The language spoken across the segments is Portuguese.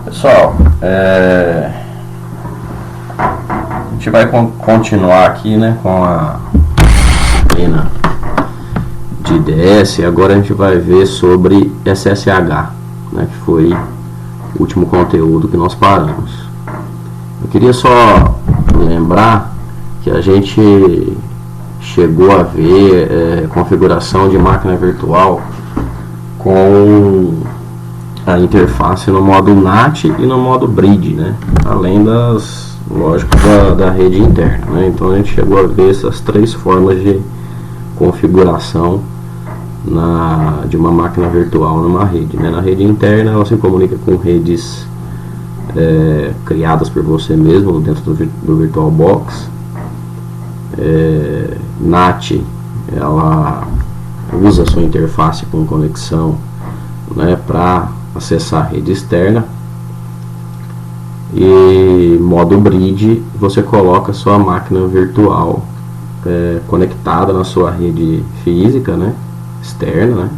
Pessoal, a gente vai continuar aqui, né, com a disciplina de IDS. Agora a gente vai ver sobre SSH, né, que foi o último conteúdo que nós paramos. Eu queria só lembrar que a gente chegou a ver configuração de máquina virtual com a interface no modo NAT e no modo BRID, né? Além das lógicas da rede interna, né? Então a gente chegou a ver essas três formas de configuração de uma máquina virtual numa rede, né? Na rede interna ela se comunica com redes criadas por você mesmo dentro do VirtualBox. NAT ela usa a sua interface com conexão, né, para acessar a rede externa, e modo BRID você coloca a sua máquina virtual conectada na sua rede física, né, externa, né,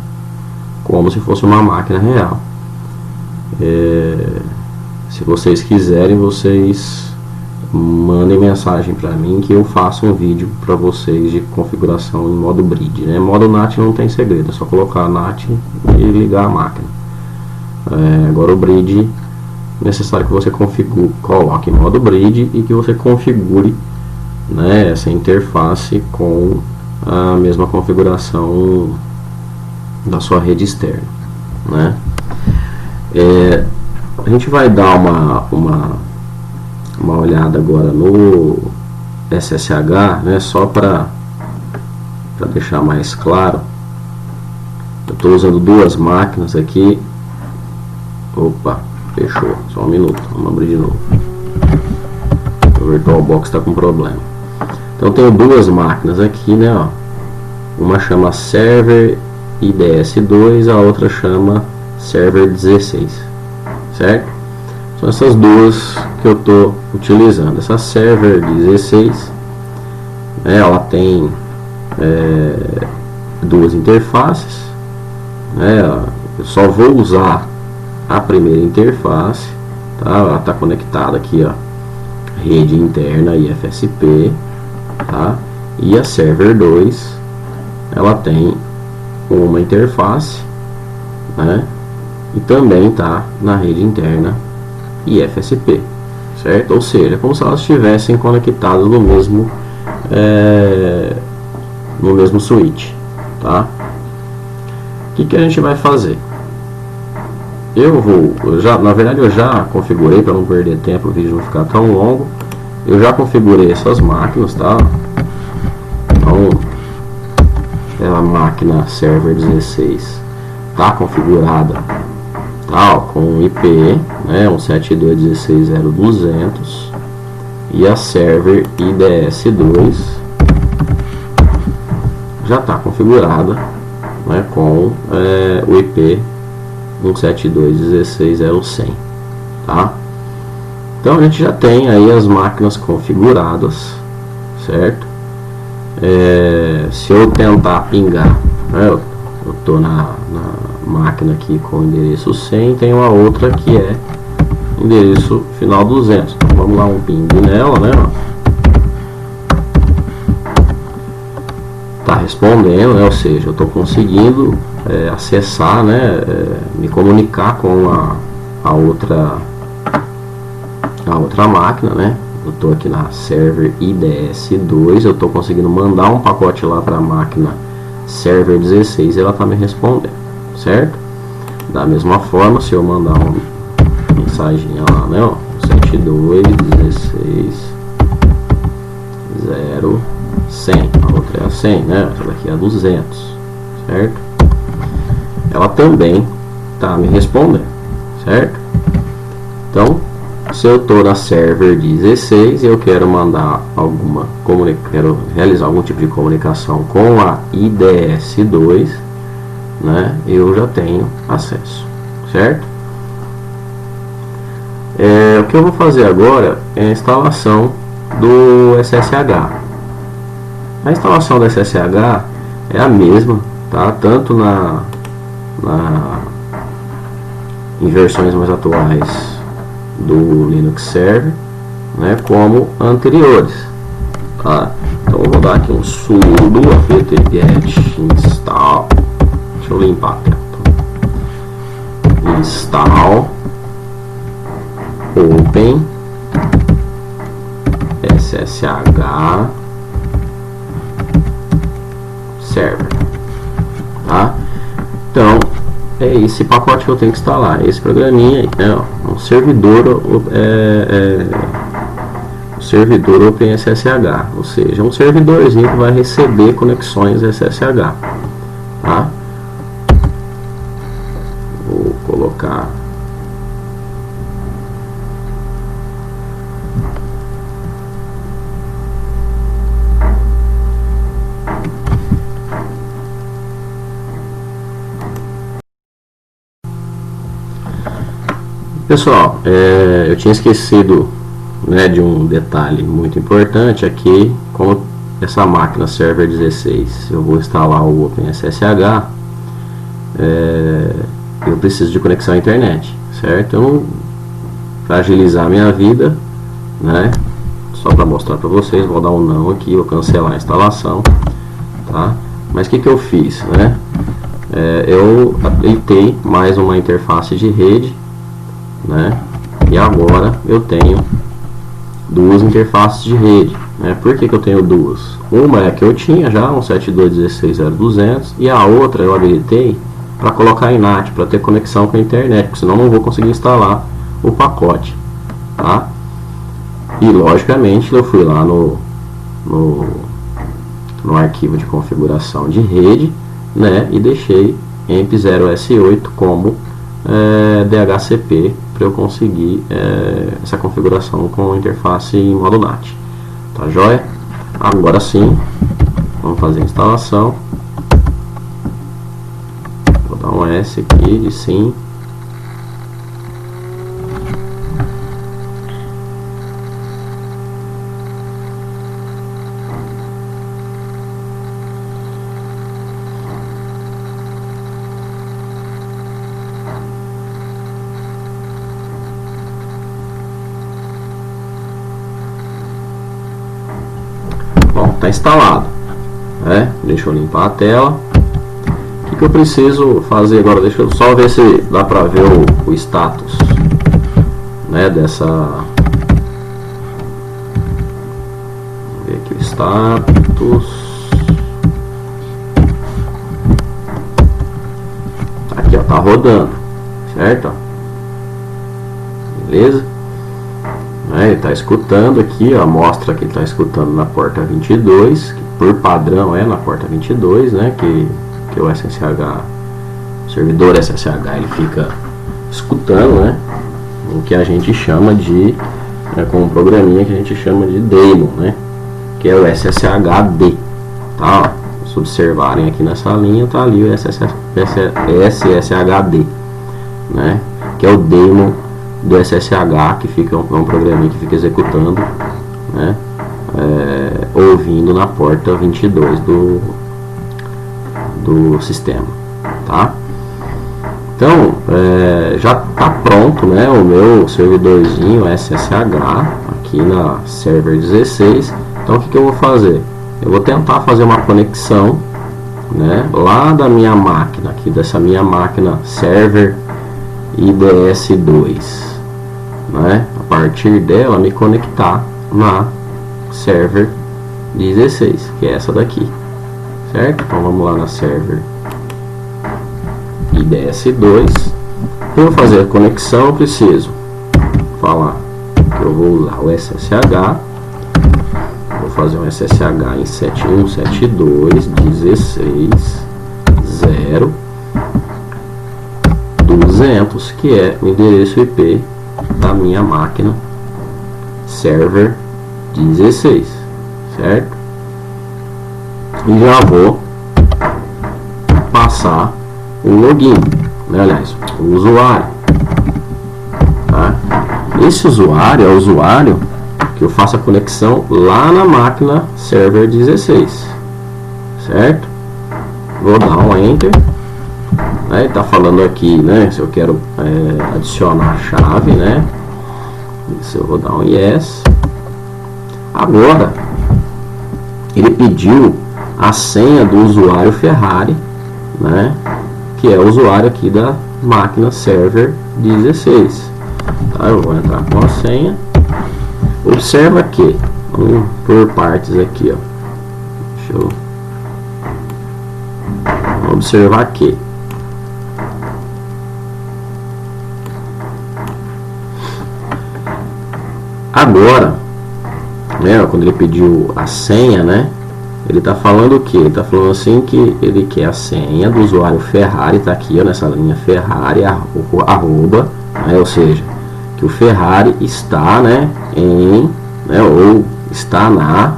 como se fosse uma máquina real. Se vocês quiserem, vocês mandem mensagem para mim que eu faço um vídeo para vocês de configuração em modo BRID, né? Modo NAT não tem segredo, é só colocar a NAT e ligar a máquina. Agora o BRID é necessário que você coloque em modo BRID e que você configure, né, essa interface com a mesma configuração da sua rede externa, né? A gente vai dar uma olhada agora no SSH, né, só para deixar mais claro. Eu estou usando duas máquinas aqui. Opa, fechou, só um minuto, vamos abrir de novo. O VirtualBox está com problema. Então eu tenho duas máquinas aqui, né, ó. Uma chama Server IDS2, a outra chama Server 16, certo? São essas duas que eu estou utilizando. Essa Server 16, ela tem duas interfaces, né? Eu só vou usar a primeira interface, tá? Ela está conectada aqui, ó, rede interna e FSP, tá? E a Server 2, ela tem uma interface, né? E também está na rede interna e FSP, certo? Ou seja, como se elas estivessem conectadas no mesmo switch, tá? O que a gente vai fazer? Na verdade eu já configurei, para não perder tempo, o vídeo não ficar tão longo. Eu já configurei essas máquinas, tá? Então, a máquina Server 16 está configurada, tá, ó, com IP, né, 172.16.0.200, e a Server IDS2 já está configurada, né, com o IP 172.16.0.100, tá? Então a gente já tem aí as máquinas configuradas, certo? Se eu tentar pingar, né, eu estou na máquina aqui com o endereço 100, tem uma outra que é endereço final 200. Então vamos lá, um ping nela, né? Tá respondendo, né? Ou seja, eu estou conseguindo acessar, né, me comunicar com a outra máquina, né? Eu estou aqui na Server IDS2, eu estou conseguindo mandar um pacote lá para a máquina Server 16 e ela está me respondendo, certo? Da mesma forma, se eu mandar uma mensagem lá, né, ó, 172.16.0.100, a outra é a 100, né? Essa daqui é a 200, certo? Ela também está me respondendo, certo? Então, se eu estou na Server 16 e eu quero mandar quero realizar algum tipo de comunicação com a IDS2, né, eu já tenho acesso, certo? O que eu vou fazer agora é a instalação do SSH. A instalação do SSH é a mesma, tá? Tanto em versões mais atuais do Linux Server, né, como anteriores, tá? Então eu vou dar aqui um sudo apt-get install, deixa eu limpar a tela, install open ssh server, tá? Então é esse pacote que eu tenho que instalar, esse programinha aí, né, ó, um servidor servidor OpenSSH, ou seja, um servidorzinho que vai receber conexões SSH, tá? Vou colocar pessoal, eu tinha esquecido, né, de um detalhe muito importante aqui. Como essa máquina Server 16 eu vou instalar o OpenSSH, eu preciso de conexão à internet, certo? Então, para agilizar a minha vida, né, só para mostrar para vocês, vou dar um não aqui, vou cancelar a instalação, tá? Mas o que eu fiz, né? Eu habilitei mais uma interface de rede, né? E agora eu tenho duas interfaces de rede, né? Por que eu tenho duas? Uma é que eu tinha já um 172.16.0.200 e a outra eu habilitei para colocar em NAT, para ter conexão com a internet, porque senão não vou conseguir instalar o pacote, tá? E logicamente eu fui lá no arquivo de configuração de rede, né? E deixei EMP0S8 como DHCP para eu conseguir essa configuração com interface em modo NAT, tá joia? Agora sim, vamos fazer a instalação. Vou dar um S aqui de sim. Está instalado, né? Deixa eu limpar a tela. O que eu preciso fazer agora? Deixa eu só ver se dá para ver o status, né, dessa. Vamos ver aqui o status. Aqui, ó, tá rodando, certo? Beleza? Ele está escutando aqui, ó, mostra que ele está escutando na porta 22, que por padrão é na porta 22, né, que o SSH, o servidor SSH, ele fica escutando, né, o que a gente chama de, com um programinha que a gente chama de daemon, né, que é o SSHD, tá? Se observarem aqui nessa linha, tá ali o SSHD, né, que é o daemon do SSH, que fica um programinha que fica executando, né, ouvindo na porta 22 do sistema, tá? Então, já está pronto, né, o meu servidorzinho SSH aqui na Server 16. Então, o que eu vou fazer? Eu vou tentar fazer uma conexão, né, lá da minha máquina, aqui dessa minha máquina Server IDS2, né, a partir dela me conectar na Server 16, que é essa daqui, certo? Então vamos lá na Server IDS2. Para eu fazer a conexão eu preciso falar que eu vou usar o SSH. Vou fazer um SSH em 7172.16.0.200, que é o endereço IP da minha máquina Server 16, certo? E já vou passar o login, né? Aliás, o usuário, tá? Esse usuário é o usuário que eu faço a conexão lá na máquina Server 16, certo? Vou dar um Enter. Está falando aqui, né, se eu quero adicionar a chave, né? Isso, eu vou dar um yes. Agora ele pediu a senha do usuário Ferrari, né, que é o usuário aqui da máquina server 16. Tá, eu vou entrar com a senha. Observa que, vamos por partes aqui, ó. Deixa eu observar aqui. Agora, né, quando ele pediu a senha, né, ele está falando o que? Ele está falando assim que ele quer a senha do usuário Ferrari, está aqui, ó, nessa linha Ferrari, arroba, né, ou seja, que o Ferrari está, né, em, né, ou está na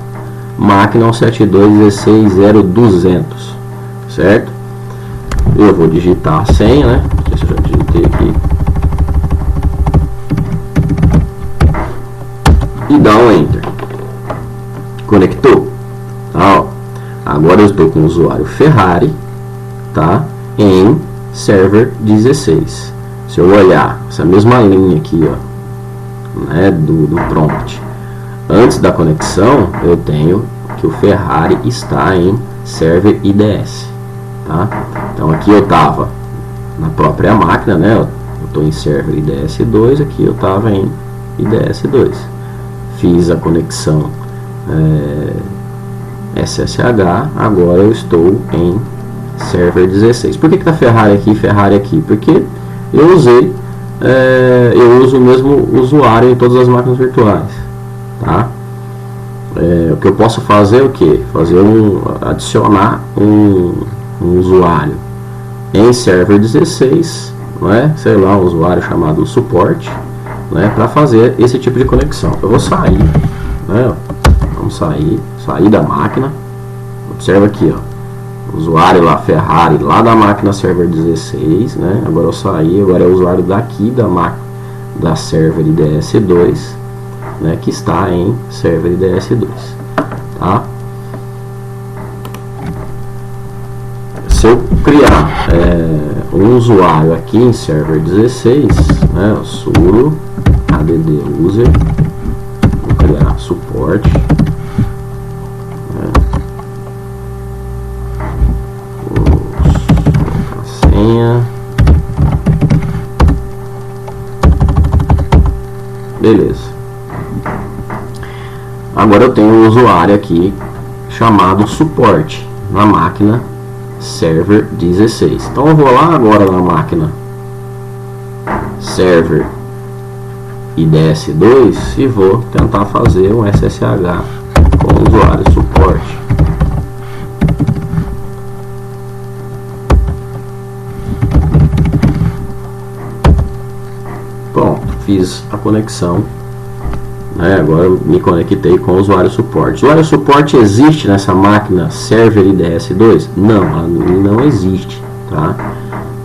máquina 172.16.0.200, certo? Eu vou digitar a senha, né? Não sei se eu já digitei aqui. E dá um Enter. Conectou. Tá, ó. Agora eu estou com o usuário Ferrari, tá? Em server 16. Se eu olhar essa mesma linha aqui, ó, né, do prompt, antes da conexão, eu tenho que o Ferrari está em server IDS, tá? Então aqui eu estava na própria máquina, né? Eu estou em server IDS2, aqui eu estava em IDS2. Fiz a conexão SSH, agora eu estou em server 16. Por que está Ferrari aqui e Ferrari aqui? Porque eu usei, eu uso o mesmo usuário em todas as máquinas virtuais, tá? O que eu posso fazer é o que? Adicionar um usuário em server 16, não é? Sei lá, um usuário chamado suporte, né, para fazer esse tipo de conexão. Eu vou sair, né? Vamos sair da máquina. Observa aqui, ó, usuário lá Ferrari lá da máquina server 16, né? Agora eu saí, agora é o usuário daqui da server IDS2, né, que está em server IDS2, tá? Se eu criar um usuário aqui em server 16, né, sudo add user, vou criar suporte, né, vou colocar a senha, beleza. Agora eu tenho um usuário aqui chamado suporte na máquina server 16. Então eu vou lá agora na máquina server IDS2 e vou tentar fazer um SSH com o usuário suporte. Pronto, fiz a conexão. Agora eu me conectei com o usuário suporte. O usuário suporte existe nessa máquina server IDS2? Não, ela não existe, tá?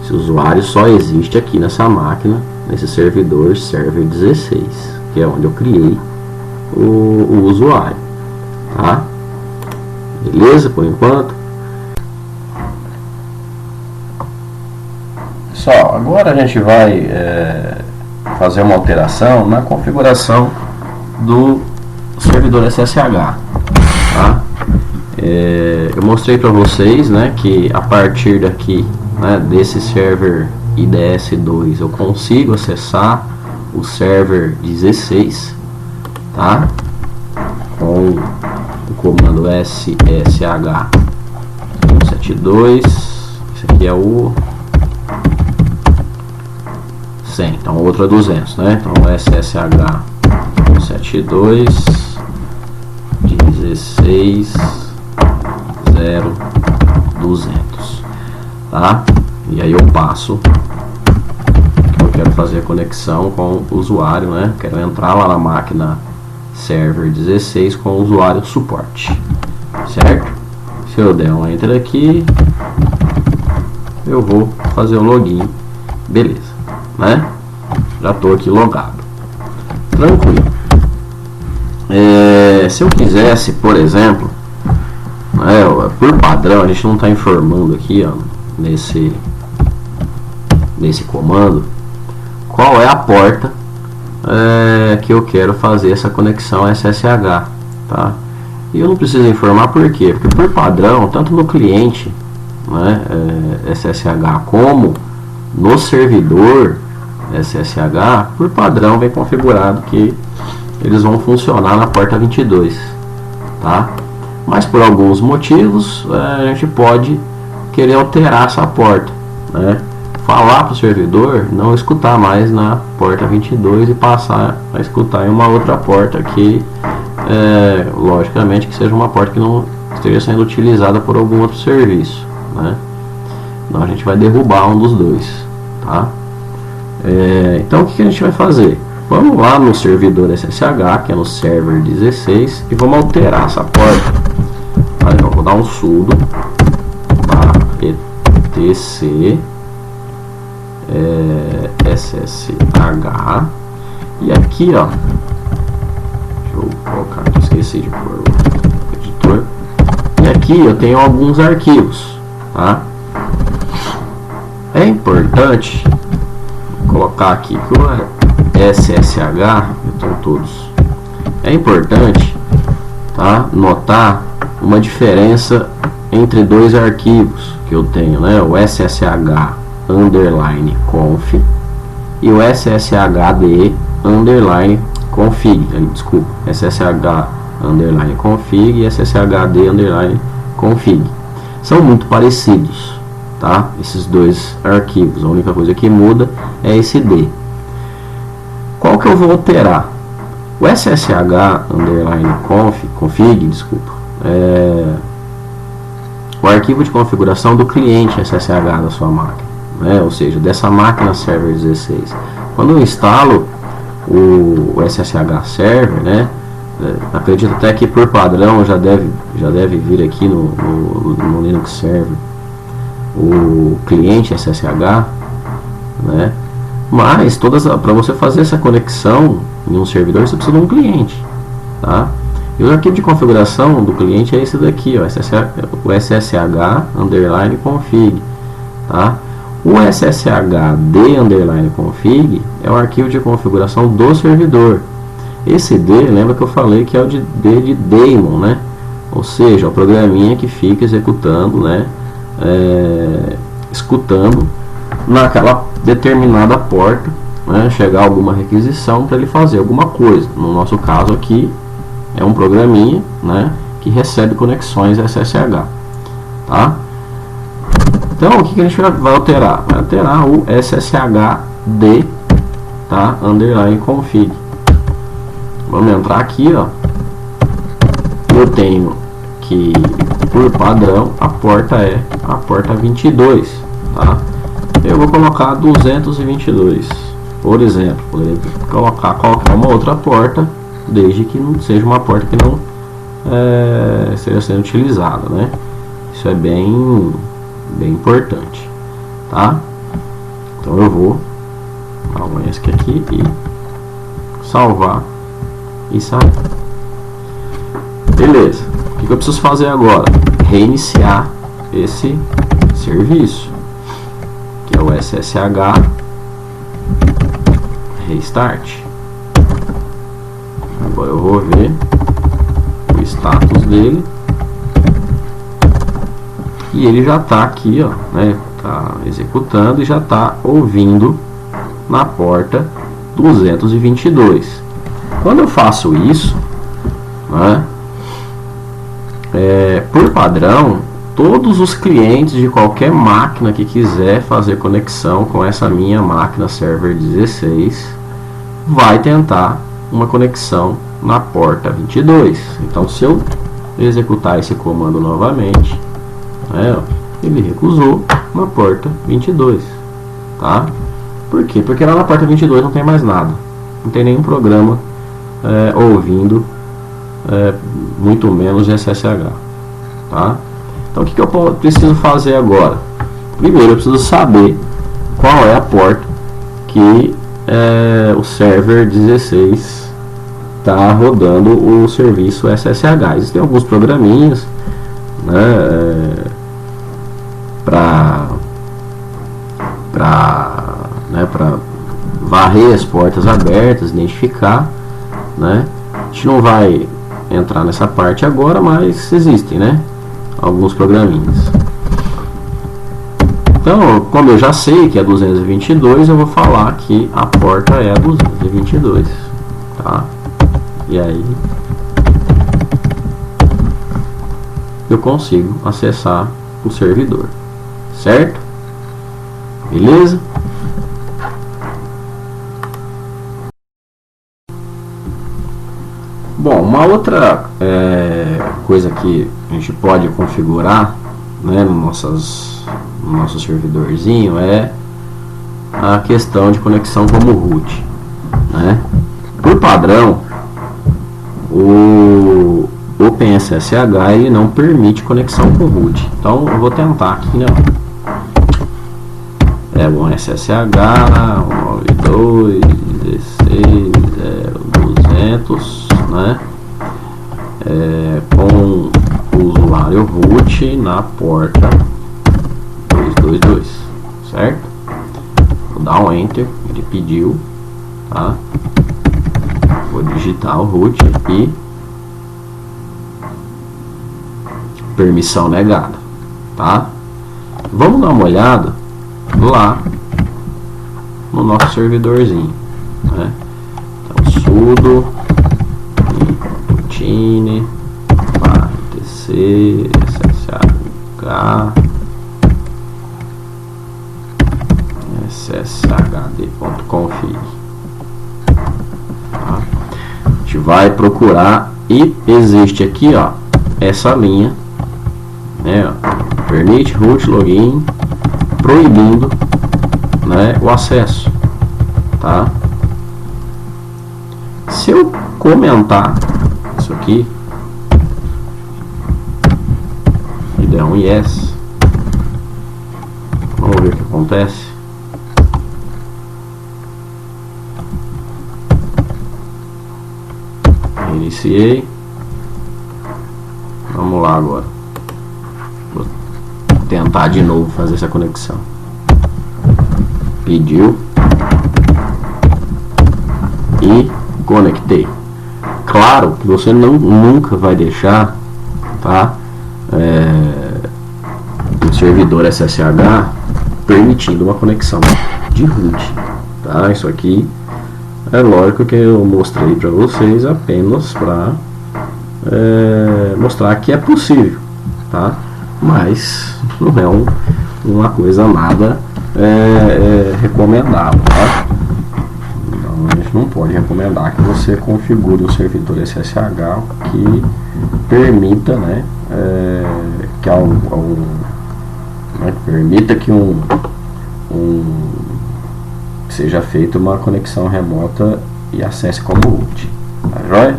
Esse usuário só existe aqui nessa máquina, nesse servidor server 16, que é onde eu criei o usuário, tá? Beleza, por enquanto. Pessoal, agora a gente vai fazer uma alteração na configuração do servidor SSH, tá? Eu mostrei para vocês, né, que a partir daqui, né, desse server IDS2 eu consigo acessar o server 16, tá? Com o comando SSH 172, esse aqui é o 100, então o outro é 200, né? Então SSH 172 16 0 200, tá? E aí eu passo que eu quero fazer a conexão com o usuário, né? Quero entrar lá na máquina server 16 com o usuário suporte, certo? Se eu der um enter aqui, eu vou fazer o login, beleza, né? Já estou aqui logado, tranquilo. Se eu quisesse, por exemplo, por padrão, a gente não está informando aqui, ó, nesse comando, qual é a porta que eu quero fazer essa conexão SSH, tá? E eu não preciso informar por quê? Porque por padrão, tanto no cliente, né, SSH, como no servidor SSH, por padrão vem configurado que eles vão funcionar na porta 22, tá? Mas por alguns motivos a gente pode querer alterar essa porta, né? Falar para o servidor não escutar mais na porta 22 e passar a escutar em uma outra porta que logicamente que seja uma porta que não esteja sendo utilizada por algum outro serviço, né? Então a gente vai derrubar um dos dois, tá? Então o que a gente vai fazer? Vamos lá no servidor SSH, que é no server 16, e vamos alterar essa porta. Aí eu vou dar um sudo etc SSH, e aqui ó, deixa eu colocar aqui, esqueci de pôr o editor, e aqui eu tenho alguns arquivos, tá? É importante colocar aqui que o SSH, então todos, é importante, tá, notar uma diferença entre dois arquivos que eu tenho, né, o SSH underline conf e o SSHD underline config, desculpa, SSH underline config e SSHD underline config, são muito parecidos, tá? Esses dois arquivos, a única coisa que muda é esse D. Qual que eu vou alterar? O SSH underline config, desculpa, o arquivo de configuração do cliente SSH da sua máquina, né? Ou seja, dessa máquina server 16. Quando eu instalo o SSH server, né? Acredito até que por padrão já deve vir aqui no Linux server o cliente SSH, né? Mas para você fazer essa conexão em um servidor você precisa de um cliente, tá? E o arquivo de configuração do cliente é esse daqui, ó, o SSH underline config, tá? O SSHD underline config é o arquivo de configuração do servidor. Esse D, lembra que eu falei que é o D de daemon, né? Ou seja, o programinha que fica executando, né? Escutando naquela determinada porta, né, chegar alguma requisição para ele fazer alguma coisa. No nosso caso aqui é um programinha, né, que recebe conexões SSH, tá? Então o que a gente vai alterar? Vai alterar o SSHD, tá, underline config. Vamos entrar aqui, ó. Eu tenho que por padrão a porta é a porta 22, tá? Eu vou colocar 222, por exemplo. Poderia colocar qualquer uma outra porta, desde que não seja uma porta que não esteja sendo utilizada, né? Isso é bem importante, tá? Então eu vou dar um ESC aqui e salvar e sair. Beleza. O que eu preciso fazer agora? Reiniciar esse serviço, que é o SSH restart. Agora eu vou ver o status dele e ele já está aqui, ó, né? Tá executando e já está ouvindo na porta 222. Quando eu faço isso, né, por padrão, todos os clientes de qualquer máquina que quiser fazer conexão com essa minha máquina server 16 vai tentar uma conexão na porta 22. Então, se eu executar esse comando novamente, né, ele recusou na porta 22, tá? Por quê? Porque lá na porta 22 não tem mais nada, não tem nenhum programa ouvindo, muito menos SSH, tá? Então o que eu preciso fazer agora? Primeiro eu preciso saber qual é a porta que o server 16 está rodando o serviço SSH. Existem alguns programinhas, né, para varrer as portas abertas, identificar, né? A gente não vai entrar nessa parte agora, mas existem, né, alguns programinhas. Então, como eu já sei que é 222, eu vou falar que a porta é a 222, tá? E aí eu consigo acessar o servidor, certo? Beleza? Bom, uma outra coisa que a gente pode configurar, né, no nosso servidorzinho é a questão de conexão como root, né? Por padrão, o OpenSSH ele não permite conexão com root. Então eu vou tentar aqui, né? É um SSH 192.16.0.200, né? Com o usuário root na porta 222, certo? Vou dar um enter, ele pediu, tá? Vou digitar o root aqui, permissão negada, tá? Vamos dar uma olhada lá no nosso servidorzinho, né? Então, sudo routine tc sshd.config, tá? A gente vai procurar e existe aqui, ó, essa linha, né, ó, permite root login, proibindo, né, o acesso, tá? Se eu comentar isso aqui e der um yes, vamos ver o que acontece. Iniciei. Vamos lá agora. Vou tentar de novo fazer essa conexão. Pediu e conectei. Claro que você nunca vai deixar, tá, o servidor SSH permitindo uma conexão de root, tá? Isso aqui é lógico que eu mostrei para vocês apenas para mostrar que é possível, tá? Mas não é uma coisa nada recomendável, tá? Então a gente não pode recomendar que você configure um servidor SSH que permita, né, permita que seja feita uma conexão remota e acesse como root, tá joia?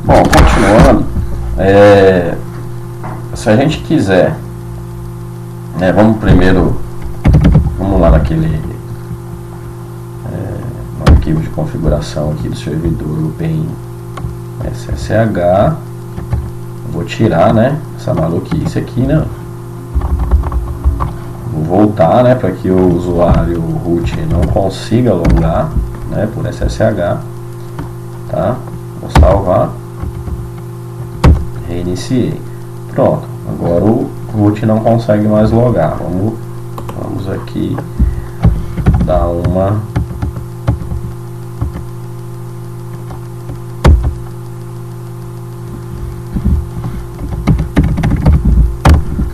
Bom, continuando, se a gente quiser, né, vamos lá naquele no arquivo de configuração aqui do servidor OpenSSH, vou tirar, né, essa maluquice aqui, né? Vou voltar, né, para que o usuário root não consiga logar, né, por SSH, tá? Vou salvar, reiniciei. Pronto, agora o root não consegue mais logar. Vamos aqui dar uma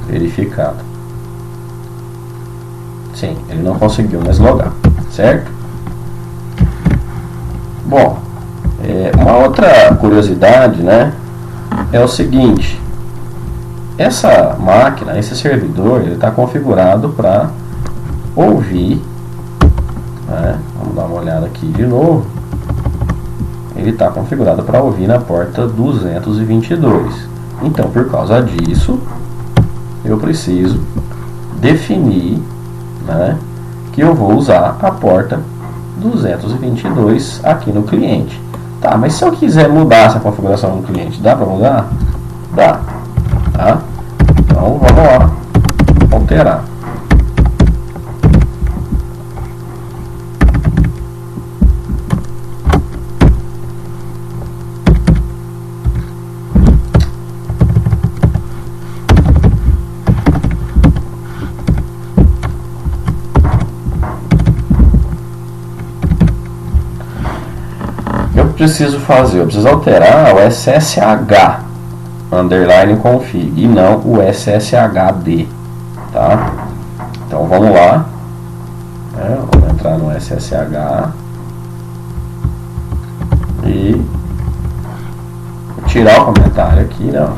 verificada. Sim, ele não conseguiu mais logar, certo? Bom, uma outra curiosidade, né, é o seguinte: essa máquina, esse servidor, ele está configurado para ouvir, né? Vamos dar uma olhada aqui de novo. Ele está configurado para ouvir na porta 222. Então, por causa disso, eu preciso definir, né, que eu vou usar a porta 222 aqui no cliente. Tá, mas se eu quiser mudar essa configuração no cliente, dá para mudar? Dá, tá? Então vamos lá, alterar. preciso fazer? Eu preciso alterar o SSH underline config e não o SSHD, tá? Então vamos lá, né? Vamos entrar no SSH e tirar o comentário aqui, né?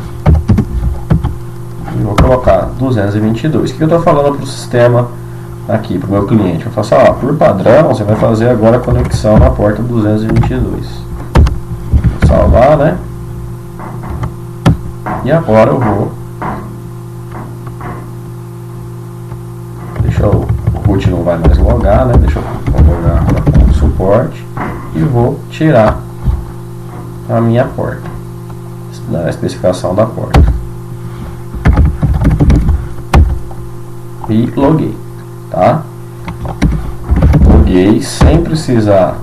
E vou colocar 222. O que eu estou falando para o sistema aqui, para o meu cliente? Eu faço, ó, por padrão, você vai fazer agora a conexão na porta 222. Vou salvar, né? E agora eu vou... o root não vai mais logar, né? Deixa eu logar agora com suporte. E vou tirar a minha porta, a especificação da porta. E loguei, tá? Loguei sem precisar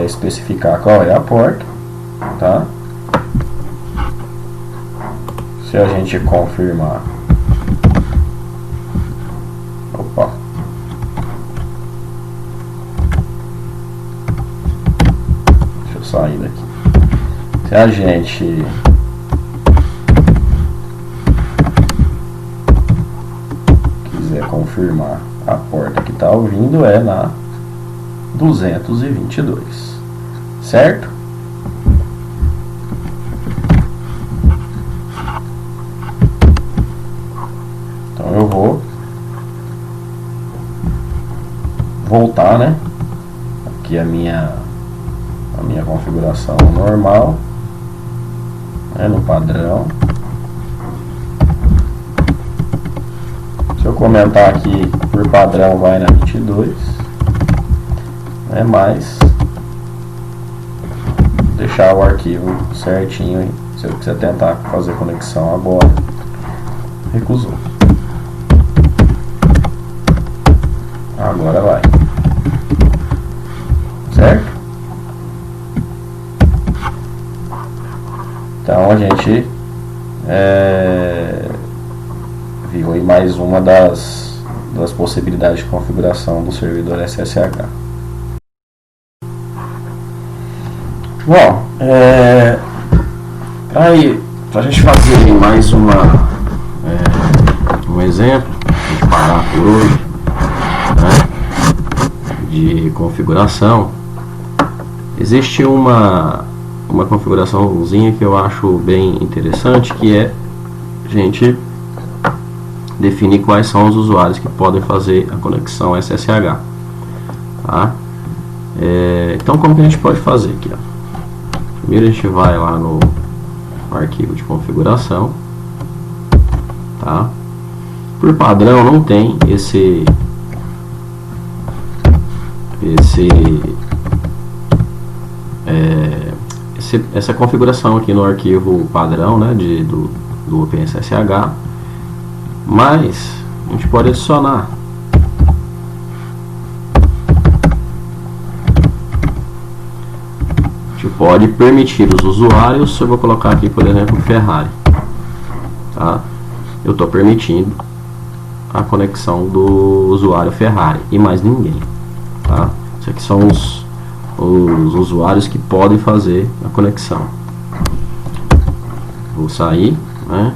especificar qual é a porta, tá? Se a gente confirmar, opa, deixa eu sair daqui. Se a gente quiser confirmar a porta que está ouvindo, é na 222, certo? Então eu vou voltar, né? Aqui a minha configuração normal, né, no padrão. Se eu comentar aqui por padrão vai na 22, né, mas deixar o arquivo certinho. Se eu quiser tentar fazer conexão agora, recusou. Agora vai, certo? Então a gente viu aí mais uma das possibilidades de configuração do servidor SSH. Bom, para a gente fazer mais um exemplo, a gente parar por hoje, né, de configuração, existe uma configuraçãozinha que eu acho bem interessante, que é a gente definir quais são os usuários que podem fazer a conexão SSH, tá? Então como que a gente pode fazer aqui, ó? Primeiro a gente vai lá no arquivo de configuração, tá? Por padrão não tem essa configuração aqui no arquivo padrão, né, do OpenSSH, mas a gente pode adicionar. A gente pode permitir os usuários. Eu vou colocar aqui, por exemplo, Ferrari, tá? Eu estou permitindo a conexão do usuário Ferrari e mais ninguém, tá? Isso aqui são os usuários que podem fazer a conexão. Vou sair, né?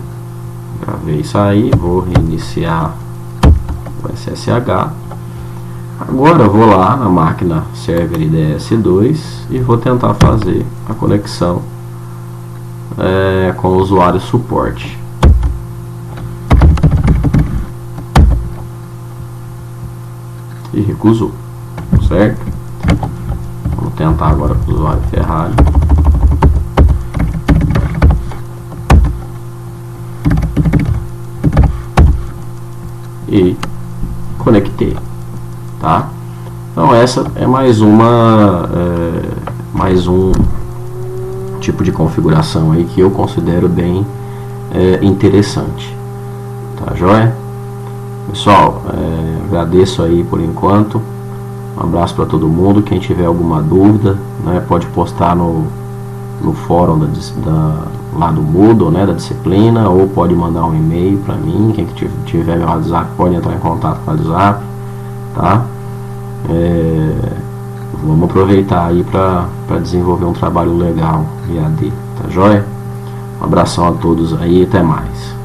Gravei e sair, vou reiniciar o SSH. Agora eu vou lá na máquina server IDS2 e vou tentar fazer a conexão com o usuário suporte. E recusou, certo? Vamos tentar agora com o usuário Ferrari. E conectei, tá? Então essa é mais um tipo de configuração aí que eu considero bem interessante, tá joia? Pessoal, agradeço aí por enquanto. Um abraço para todo mundo. Quem tiver alguma dúvida, né, pode postar no fórum lá do Moodle, né, da disciplina, ou pode mandar um e-mail para mim. Quem que tiver meu WhatsApp pode entrar em contato com o WhatsApp, tá? Vamos aproveitar aí para desenvolver um trabalho legal EAD, tá joia? Um abração a todos aí, até mais.